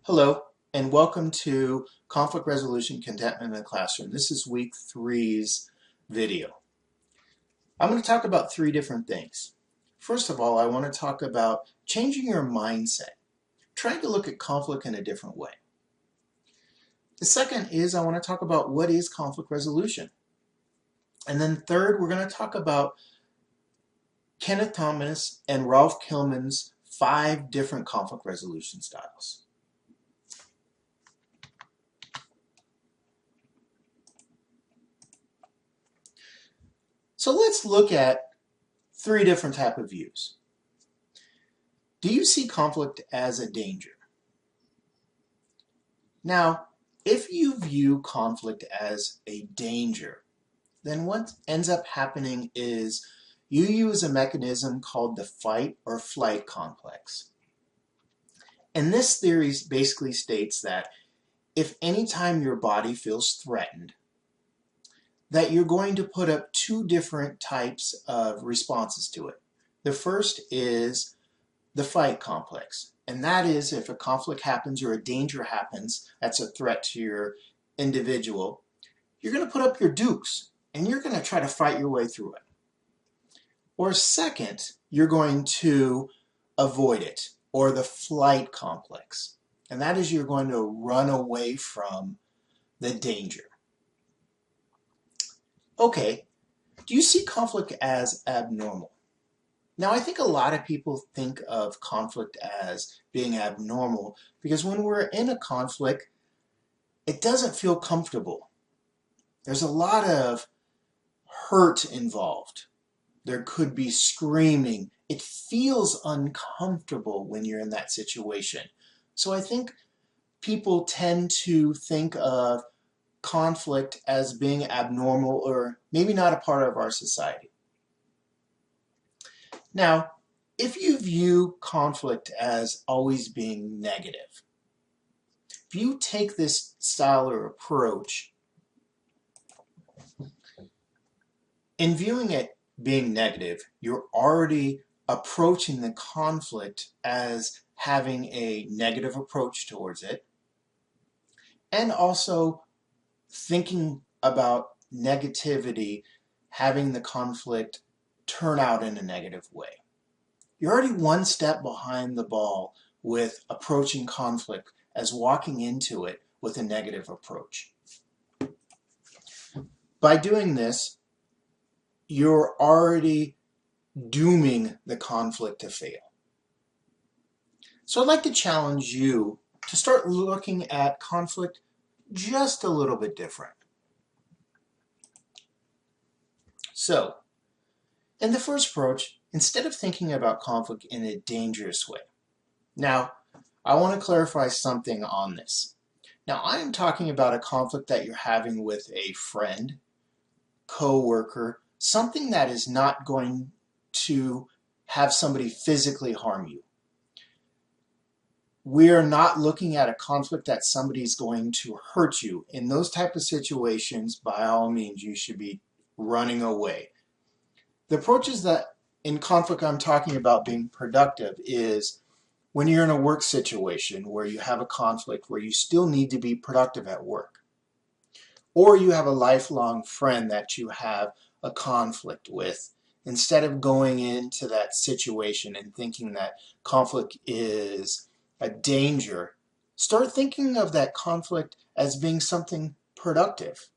Hello, and welcome to Conflict Resolution Contentment in the Classroom. This is week 3's video. I'm going to talk about 3 different things. First of all, I want to talk about changing your mindset, trying to look at conflict in a different way. The second is I want to talk about what is conflict resolution. And then third, we're going to talk about Kenneth Thomas and Ralph Kilman's 5 different conflict resolution styles. So let's look at 3 different types of views. Do you see conflict as a danger? Now, if you view conflict as a danger, then what ends up happening is you use a mechanism called the fight or flight complex. And this theory basically states that if any time your body feels threatened, that you're going to put up 2 different types of responses to it. The first is the fight complex, and that is if a conflict happens or a danger happens that's a threat to your individual, you're going to put up your dukes and you're going to try to fight your way through it. Or second, you're going to avoid it, or the flight complex, and that is you're going to run away from the danger. Okay, do you see conflict as abnormal? Now, I think a lot of people think of conflict as being abnormal because when we're in a conflict, it doesn't feel comfortable. There's a lot of hurt involved. There could be screaming. It feels uncomfortable when you're in that situation. So I think people tend to think of conflict as being abnormal or maybe not a part of our society. Now, if you view conflict as always being negative, if you take this style or approach, in viewing it being negative, you're already approaching the conflict as having a negative approach towards it, and also thinking about negativity, having the conflict turn out in a negative way. You're already one step behind the ball with approaching conflict as walking into it with a negative approach. By doing this, you're already dooming the conflict to fail. So I'd like to challenge you to start looking at conflict just a little bit different. So, in the first approach, instead of thinking about conflict in a dangerous way. Now, I want to clarify something on this. Now, I am talking about a conflict that you're having with a friend, co-worker, something that is not going to have somebody physically harm you. We're not looking at a conflict that somebody's going to hurt you. In those type of situations, by all means, you should be running away. The approaches that in conflict I'm talking about being productive is when you're in a work situation where you have a conflict where you still need to be productive at work. Or you have a lifelong friend that you have a conflict with. Instead of going into that situation and thinking that conflict is a danger, start thinking of that conflict as being something productive.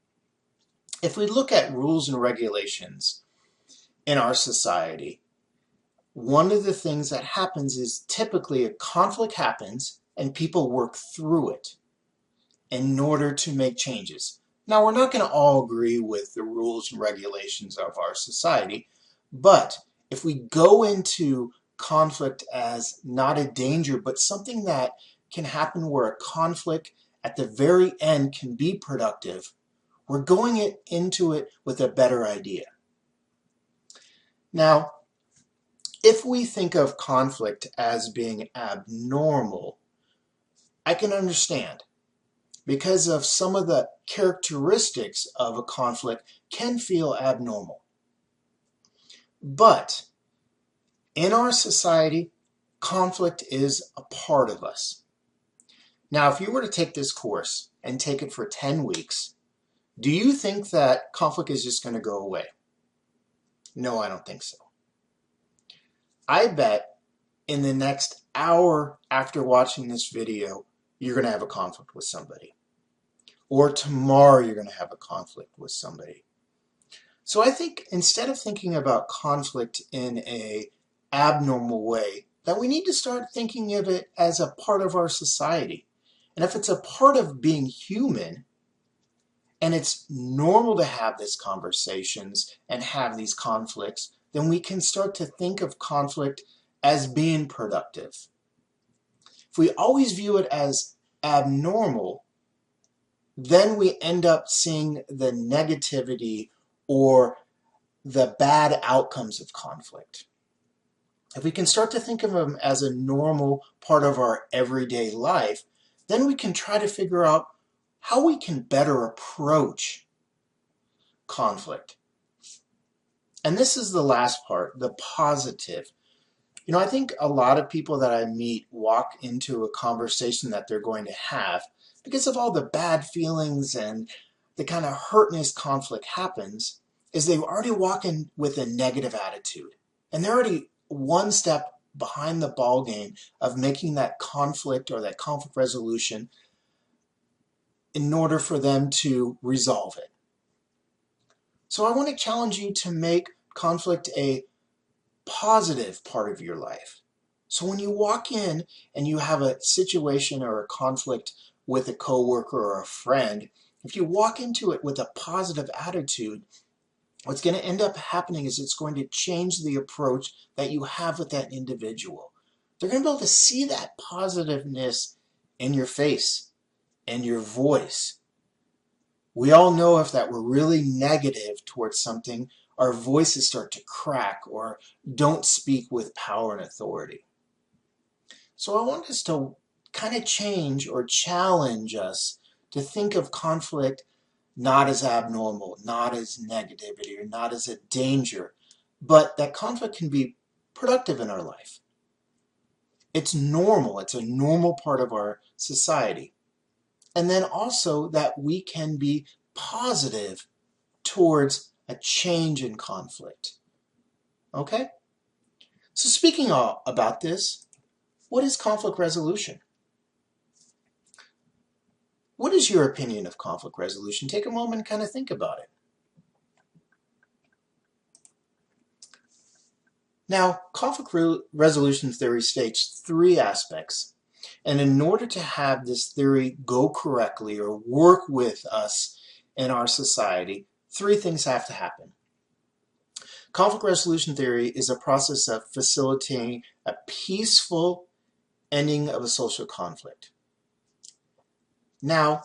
If we look at rules and regulations in our society, one of the things that happens is typically a conflict happens and people work through it in order to make changes. Now, we're not going to all agree with the rules and regulations of our society, but if we go into conflict as not a danger, but something that can happen where a conflict at the very end can be productive, we're going into it with a better idea. Now, if we think of conflict as being abnormal, I can understand because of some of the characteristics of a conflict can feel abnormal. But in our society, conflict is a part of us. Now, if you were to take this course and take it for 10 weeks, do you think that conflict is just going to go away? No, I don't think so. I bet in the next hour after watching this video, you're going to have a conflict with somebody. Or tomorrow you're going to have a conflict with somebody. So I think instead of thinking about conflict in an abnormal way, that we need to start thinking of it as a part of our society. And if it's a part of being human, and it's normal to have these conversations and have these conflicts, then we can start to think of conflict as being productive. If we always view it as abnormal, then we end up seeing the negativity or the bad outcomes of conflict. If we can start to think of them as a normal part of our everyday life, then we can try to figure out how we can better approach conflict. And this is the last part, the positive. You know, I think a lot of people that I meet walk into a conversation that they're going to have because of all the bad feelings and the kind of hurtness conflict happens, is they already walk in with a negative attitude. And they're already one step behind the ball game of making that conflict or that conflict resolution in order for them to resolve it. So I want to challenge you to make conflict a positive part of your life. So when you walk in and you have a situation or a conflict with a coworker or a friend, if you walk into it with a positive attitude, what's going to end up happening is it's going to change the approach that you have with that individual. They're going to be able to see that positiveness in your face and your voice. We all know if that we're really negative towards something, our voices start to crack or don't speak with power and authority. So I want us to kind of change or challenge us to think of conflict not as abnormal, not as negativity, or not as a danger, but that conflict can be productive in our life. It's normal. It's a normal part of our society. And then also that we can be positive towards a change in conflict. Okay? So speaking about this, what is conflict resolution? What is your opinion of conflict resolution? Take a moment and kind of think about it. Now, conflict resolution theory states three aspects. And in order to have this theory go correctly or work with us in our society, three things have to happen. Conflict resolution theory is a process of facilitating a peaceful ending of a social conflict. Now,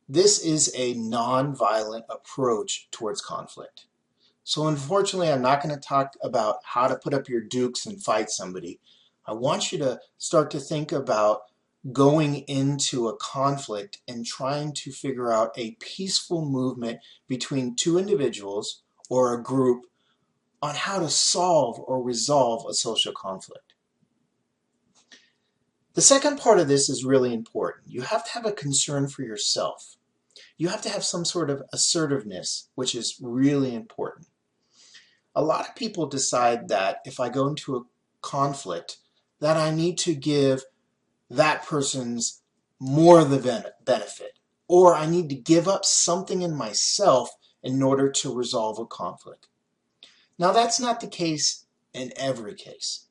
this is a non-violent approach towards conflict. So unfortunately, I'm not going to talk about how to put up your dukes and fight somebody. I want you to start to think about going into a conflict and trying to figure out a peaceful movement between two individuals or a group on how to solve or resolve a social conflict. The second part of this is really important. You have to have a concern for yourself. You have to have some sort of assertiveness, which is really important. A lot of people decide that if I go into a conflict, that I need to give that person's more of the benefit, or I need to give up something in myself in order to resolve a conflict. Now, that's not the case in every case.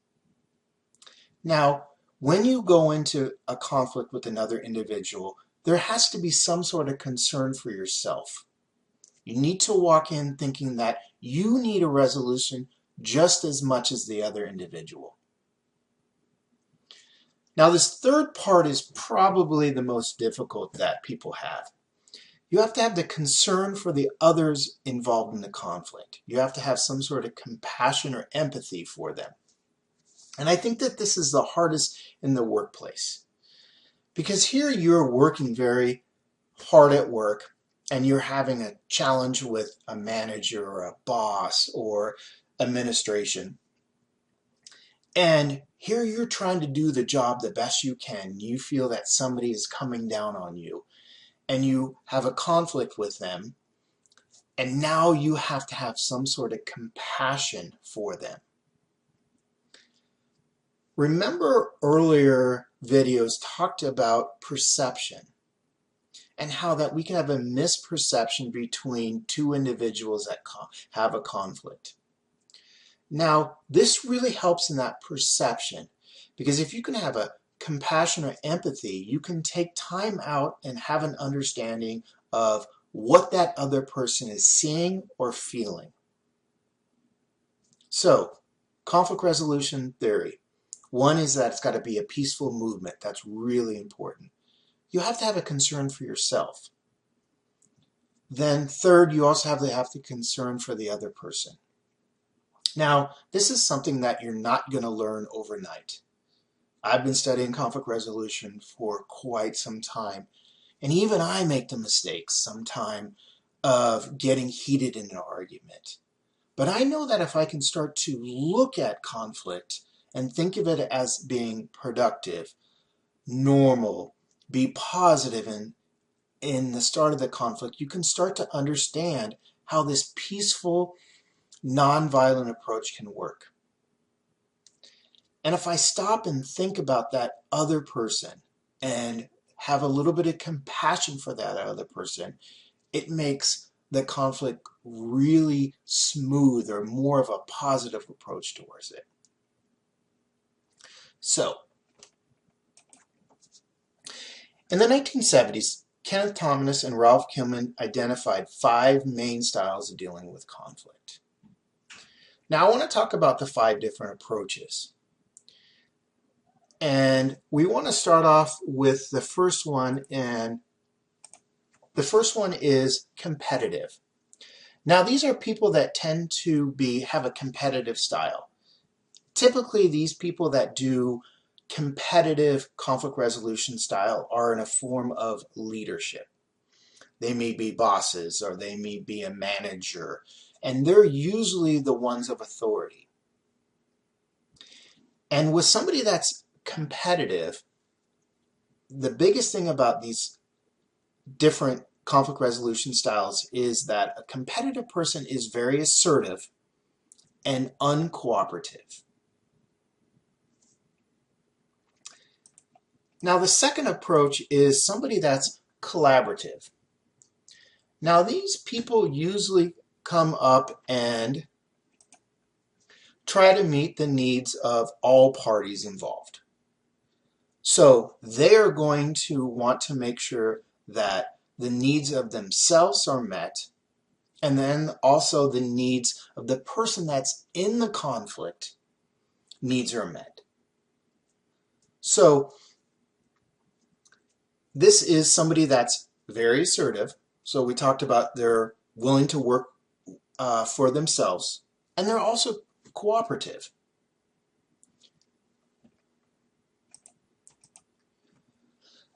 Now, when you go into a conflict with another individual, there has to be some sort of concern for yourself. You need to walk in thinking that you need a resolution just as much as the other individual. Now, this third part is probably the most difficult that people have. You have to have the concern for the others involved in the conflict. You have to have some sort of compassion or empathy for them. And I think that this is the hardest in the workplace. Because here you're working very hard at work and you're having a challenge with a manager or a boss or administration. And here you're trying to do the job the best you can. You feel that somebody is coming down on you and you have a conflict with them, and now you have to have some sort of compassion for them. Remember earlier videos talked about perception and how that we can have a misperception between two individuals that have a conflict. Now, this really helps in that perception, because if you can have a compassion or empathy, you can take time out and have an understanding of what that other person is seeing or feeling. So, conflict resolution theory. One is that it's got to be a peaceful movement. That's really important. You have to have a concern for yourself. Then third, you also have to have the concern for the other person. Now, this is something that you're not going to learn overnight. I've been studying conflict resolution for quite some time, and even I make the mistakes sometimes of getting heated in an argument. But I know that if I can start to look at conflict and think of it as being productive, normal, be positive in the start of the conflict, you can start to understand how this peaceful, nonviolent approach can work. And if I stop and think about that other person and have a little bit of compassion for that other person, it makes the conflict really smooth, or more of a positive approach towards it. So, in the 1970s, Kenneth Thomas and Ralph Kilman identified 5 main styles of dealing with conflict. Now I want to talk about the 5 different approaches. And we want to start off with the first one, and the first one is competitive. Now these are people that tend to have a competitive style. Typically these people that do competitive conflict resolution style are in a form of leadership. They may be bosses, or they may be a manager, and they're usually the ones of authority. And with somebody that's competitive, the biggest thing about these different conflict resolution styles is that a competitive person is very assertive and uncooperative. Now the second approach is somebody that's collaborative. Now these people usually come up and try to meet the needs of all parties involved. So they are going to want to make sure that the needs of themselves are met, and then also the needs of the person that's in the conflict needs are met. So this is somebody that's very assertive. So we talked about they're willing to work for themselves, and they're also cooperative.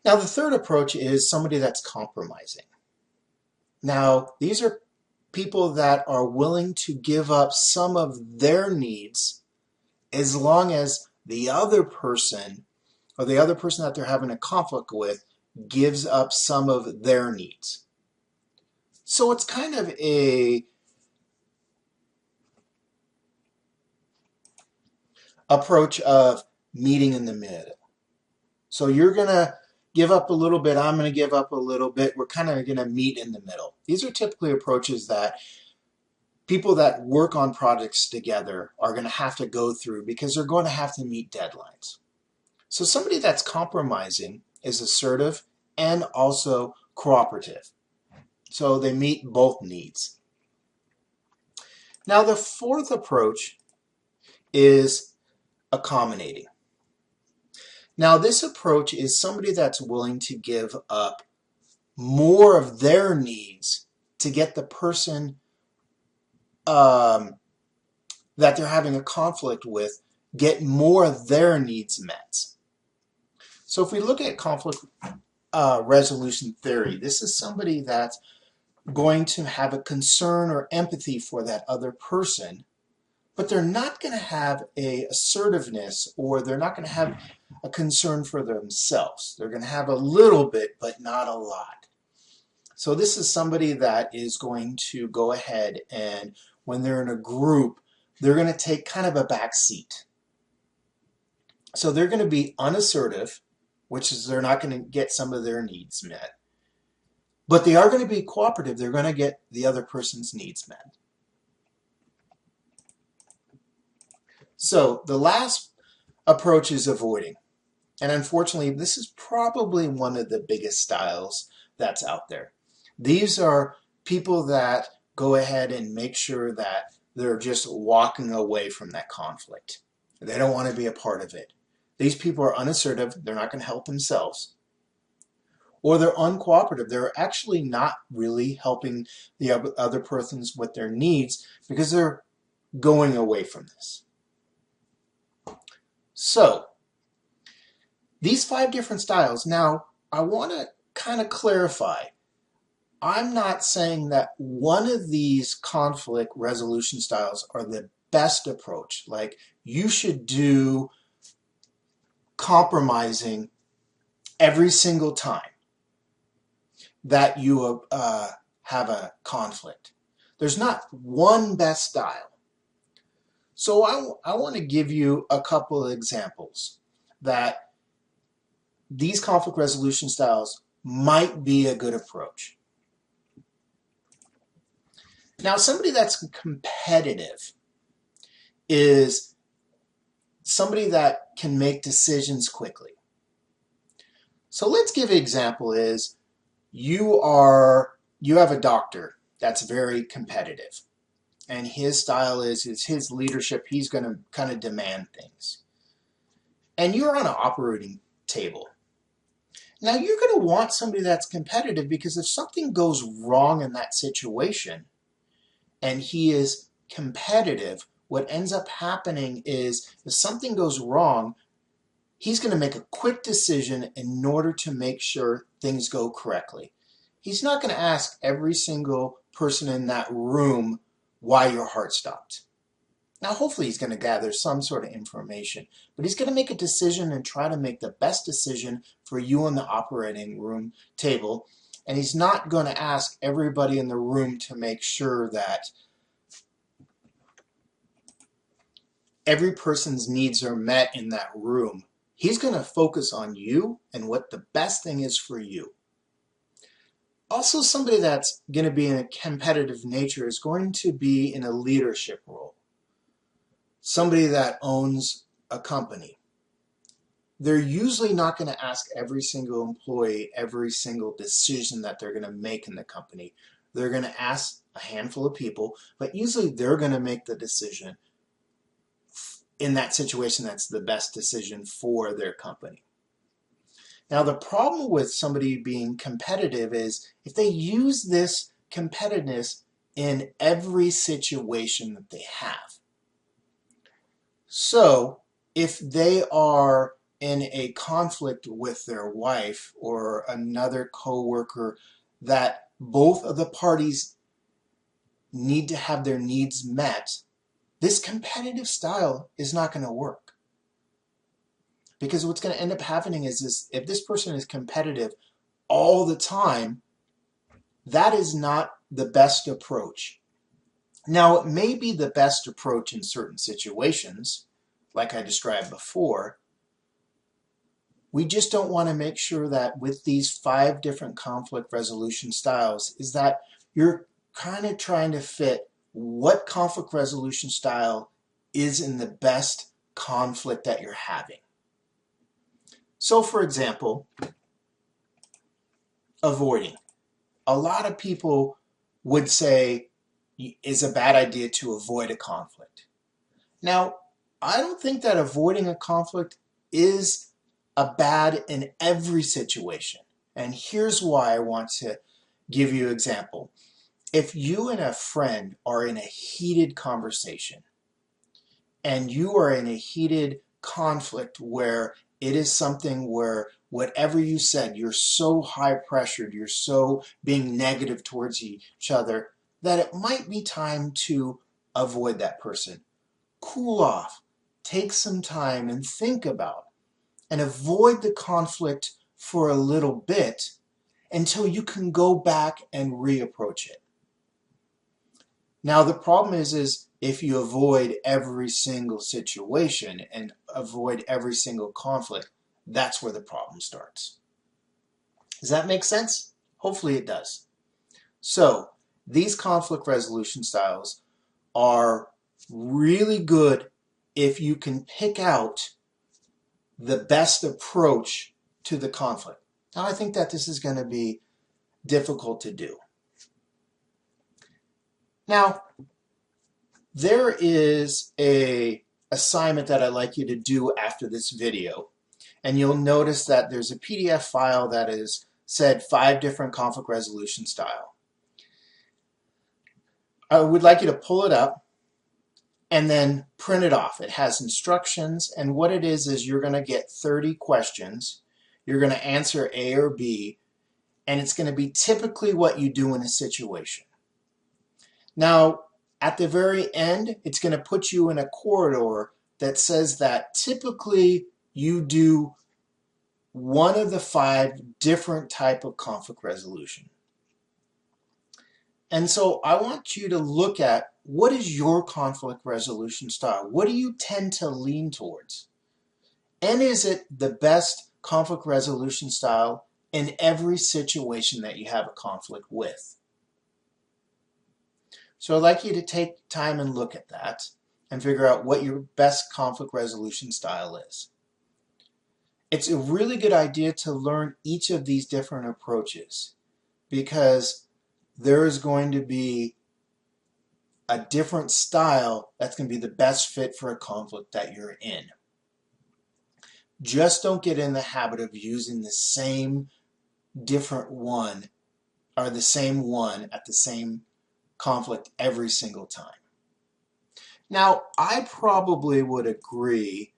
Now the third approach is somebody that's compromising. Now these are people that are willing to give up some of their needs as long as the other person, or the other person that they're having a conflict with, gives up some of their needs. So it's kind of a approach of meeting in the middle. So you're going to give up a little bit, I'm going to give up a little bit, we're kind of going to meet in the middle. These are typically approaches that people that work on projects together are going to have to go through, because they're going to have to meet deadlines. So somebody that's compromising is assertive and also cooperative. So they meet both needs. Now the fourth approach is accommodating. Now this approach is somebody that's willing to give up more of their needs to get the person that they're having a conflict with get more of their needs met. So if we look at conflict resolution theory, this is somebody that's going to have a concern or empathy for that other person, but they're not going to have a assertiveness, or they're not going to have a concern for themselves. They're going to have a little bit, but not a lot. So this is somebody that is going to go ahead and when they're in a group, they're going to take kind of a back seat. So they're going to be unassertive, which is they're not going to get some of their needs met. But they are going to be cooperative. They're going to get the other person's needs met. So the last approach is avoiding. And unfortunately, this is probably one of the biggest styles that's out there. These are people that go ahead and make sure that they're just walking away from that conflict. They don't want to be a part of it. These people are unassertive. They're not going to help themselves. Or they're uncooperative. They're actually not really helping the other persons with their needs because they're going away from this. So, these 5 different styles. Now, I want to kind of clarify. I'm not saying that one of these conflict resolution styles are the best approach. Like, you should do compromising every single time that you have a conflict. There's not one best style. So I want to give you a couple of examples that these conflict resolution styles might be a good approach. Now, somebody that's competitive is somebody that can make decisions quickly. So let's give an example is you have a doctor that's very competitive, and his style is his leadership. He's going to kind of demand things. And you're on an operating table. Now, you're going to want somebody that's competitive because if something goes wrong in that situation and he is competitive, what ends up happening is if something goes wrong, he's going to make a quick decision in order to make sure things go correctly. He's not going to ask every single person in that room why your heart stopped. Now, hopefully he's going to gather some sort of information, but he's going to make a decision and try to make the best decision for you on the operating room table, and he's not going to ask everybody in the room to make sure that every person's needs are met in that room. He's going to focus on you and what the best thing is for you. Also, somebody that's going to be in a competitive nature is going to be in a leadership role. Somebody that owns a company. They're usually not going to ask every single employee every single decision that they're going to make in the company. They're going to ask a handful of people, but usually they're going to make the decision in that situation that's the best decision for their company. Now, the problem with somebody being competitive is if they use this competitiveness in every situation that they have. So, if they are in a conflict with their wife or another coworker that both of the parties need to have their needs met, this competitive style is not going to work. Because what's going to end up happening is if this person is competitive all the time, that is not the best approach. Now, it may be the best approach in certain situations, like I described before. We just don't want to make sure that with these 5 different conflict resolution styles is that you're kind of trying to fit what conflict resolution style is in the best conflict that you're having. So, for example, avoiding. A lot of people would say it's a bad idea to avoid a conflict. Now, I don't think that avoiding a conflict is a bad in every situation. And here's why I want to give you an example. If you and a friend are in a heated conversation and you are in a heated conflict where it is something where whatever you said, you're so high pressured, you're so being negative towards each other that it might be time to avoid that person. cool off, take some time and think about and avoid the conflict for a little bit until you can go back and reapproach it. Now the problem is if you avoid every single situation and avoid every single conflict, that's where the problem starts. Does that make sense? Hopefully it does. So these conflict resolution styles are really good if you can pick out the best approach to the conflict. Now I think that this is going to be difficult to do. Now, there is an assignment that I'd like you to do after this video, and you'll notice that there's a PDF file that is said 5 different conflict resolution style. I would like you to pull it up and then print it off. It has instructions, and what it is you're going to get 30 questions. You're going to answer A or B, and it's going to be typically what you do in a situation. Now, at the very end, it's going to put you in a corridor that says that typically you do one of the 5 different type of conflict resolution. And so I want you to look at what is your conflict resolution style? What do you tend to lean towards? And is it the best conflict resolution style in every situation that you have a conflict with? So I'd like you to take time and look at that and figure out what your best conflict resolution style is. It's a really good idea to learn each of these different approaches because there is going to be a different style that's going to be the best fit for a conflict that you're in. Just don't get in the habit of using the same different one or the same one at the same conflict every single time. Now, I probably would agree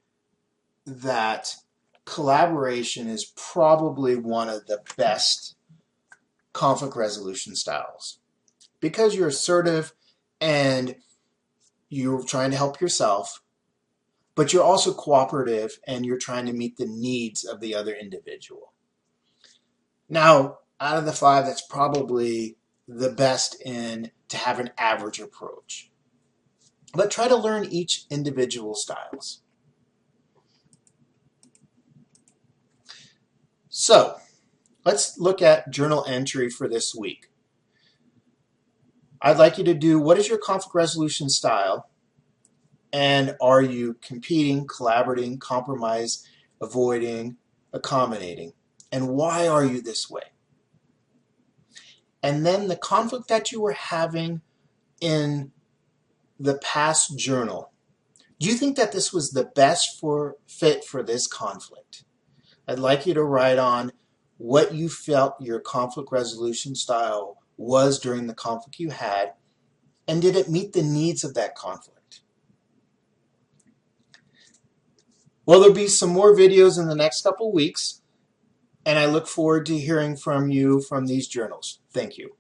that collaboration is probably one of the best conflict resolution styles because you're assertive and you're trying to help yourself, but you're also cooperative and you're trying to meet the needs of the other individual. Now, out of the 5, that's probably the best in to have an average approach. But try to learn each individual styles. So, let's look at journal entry for this week. I'd like you to do what is your conflict resolution style, and are you competing, collaborating, compromise, avoiding, accommodating, and why are you this way? And then the conflict that you were having in the past journal, do you think that this was the best fit for this conflict? I'd like you to write on what you felt your conflict resolution style was during the conflict you had, and did it meet the needs of that conflict? Well, there'll be some more videos in the next couple weeks, and I look forward to hearing from you from these journals. Thank you.